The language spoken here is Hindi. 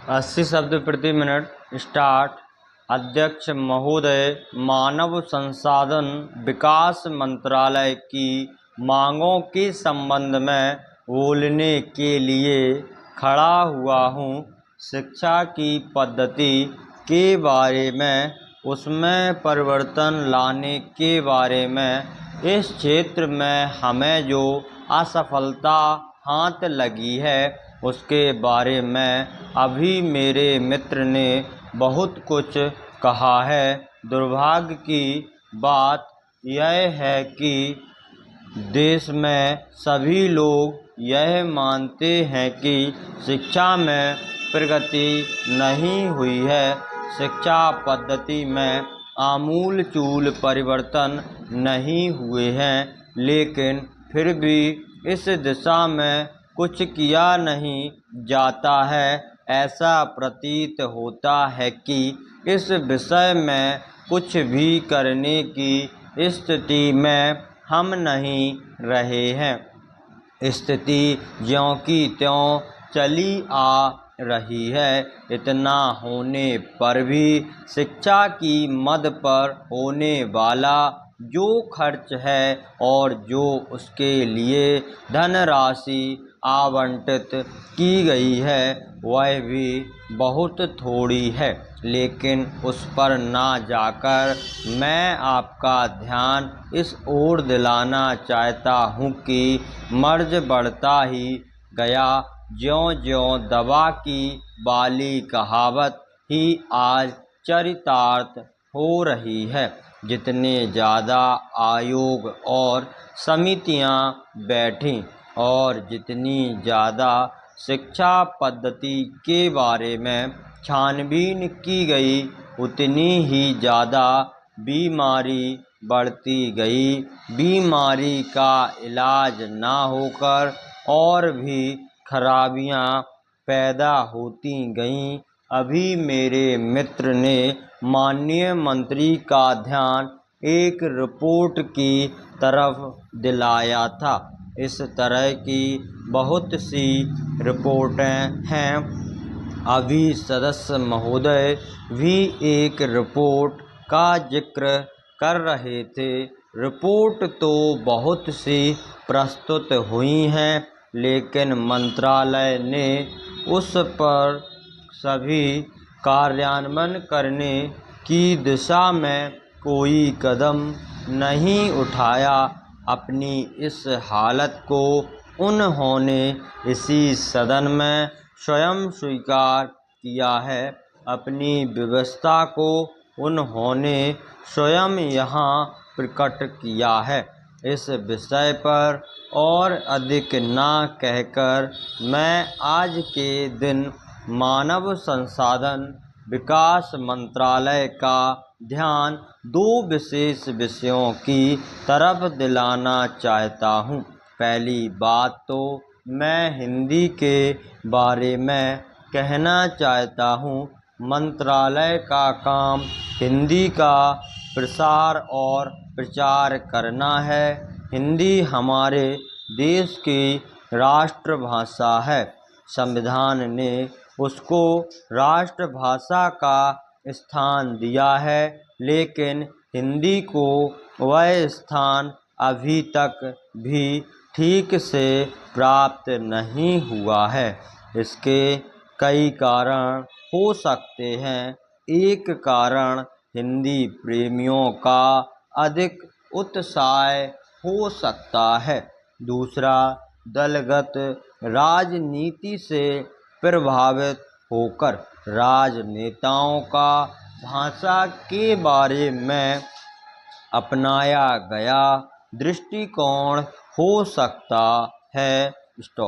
80 शब्द प्रति मिनट स्टार्ट। अध्यक्ष महोदय, मानव संसाधन विकास मंत्रालय की मांगों के संबंध में बोलने के लिए खड़ा हुआ हूँ। शिक्षा की पद्धति के बारे में, उसमें परिवर्तन लाने के बारे में, इस क्षेत्र में हमें जो असफलता हाथ लगी है उसके बारे में अभी मेरे मित्र ने बहुत कुछ कहा है। दुर्भाग्य की बात यह है कि देश में सभी लोग यह मानते हैं कि शिक्षा में प्रगति नहीं हुई है। शिक्षा पद्धति में आमूल-चूल परिवर्तन नहीं हुए हैं, लेकिन फिर भी इस दिशा में कुछ किया नहीं जाता है। ऐसा प्रतीत होता है कि इस विषय में कुछ भी करने की स्थिति में हम नहीं रहे हैं। स्थिति ज्यों की त्यों चली आ रही है। इतना होने पर भी शिक्षा की मद पर होने वाला जो खर्च है और जो उसके लिए धनराशि आवंटित की गई है वह भी बहुत थोड़ी है। लेकिन उस पर ना जाकर मैं आपका ध्यान इस ओर दिलाना चाहता हूँ कि मर्ज बढ़ता ही गया, ज्यों-ज्यों दवा की वाली कहावत ही आज चरितार्थ हो रही है। जितने ज़्यादा आयोग और समितियां बैठीं और जितनी ज़्यादा शिक्षा पद्धति के बारे में छानबीन की गई, उतनी ही ज़्यादा बीमारी बढ़ती गई। बीमारी का इलाज ना होकर और भी खराबियां पैदा होती गईं। अभी मेरे मित्र ने माननीय मंत्री का ध्यान एक रिपोर्ट की तरफ दिलाया था। इस तरह की बहुत सी रिपोर्टें हैं। अभी सदस्य महोदय भी एक रिपोर्ट का जिक्र कर रहे थे। रिपोर्ट तो बहुत सी प्रस्तुत हुई हैं, लेकिन मंत्रालय ने उस पर सभी कार्यान्वयन करने की दिशा में कोई कदम नहीं उठाया। अपनी इस हालत को उन्होंने इसी सदन में स्वयं स्वीकार किया है। अपनी व्यवस्था को उन्होंने स्वयं यहाँ प्रकट किया है। इस विषय पर और अधिक ना कहकर मैं आज के दिन मानव संसाधन विकास मंत्रालय का ध्यान दो विशेष विषयों की तरफ दिलाना चाहता हूँ। पहली बात तो मैं हिंदी के बारे में कहना चाहता हूँ। मंत्रालय का काम हिंदी का प्रसार और प्रचार करना है। हिंदी हमारे देश की राष्ट्रभाषा है। संविधान ने उसको राष्ट्रभाषा का स्थान दिया है, लेकिन हिंदी को वह स्थान अभी तक भी ठीक से प्राप्त नहीं हुआ है। इसके कई कारण हो सकते हैं। एक कारण हिंदी प्रेमियों का अधिक उत्साह हो सकता है। दूसरा, दलगत राजनीति से प्रभावित होकर राजनेताओं का भाषा के बारे में अपनाया गया दृष्टिकोण हो सकता है। स्टॉप।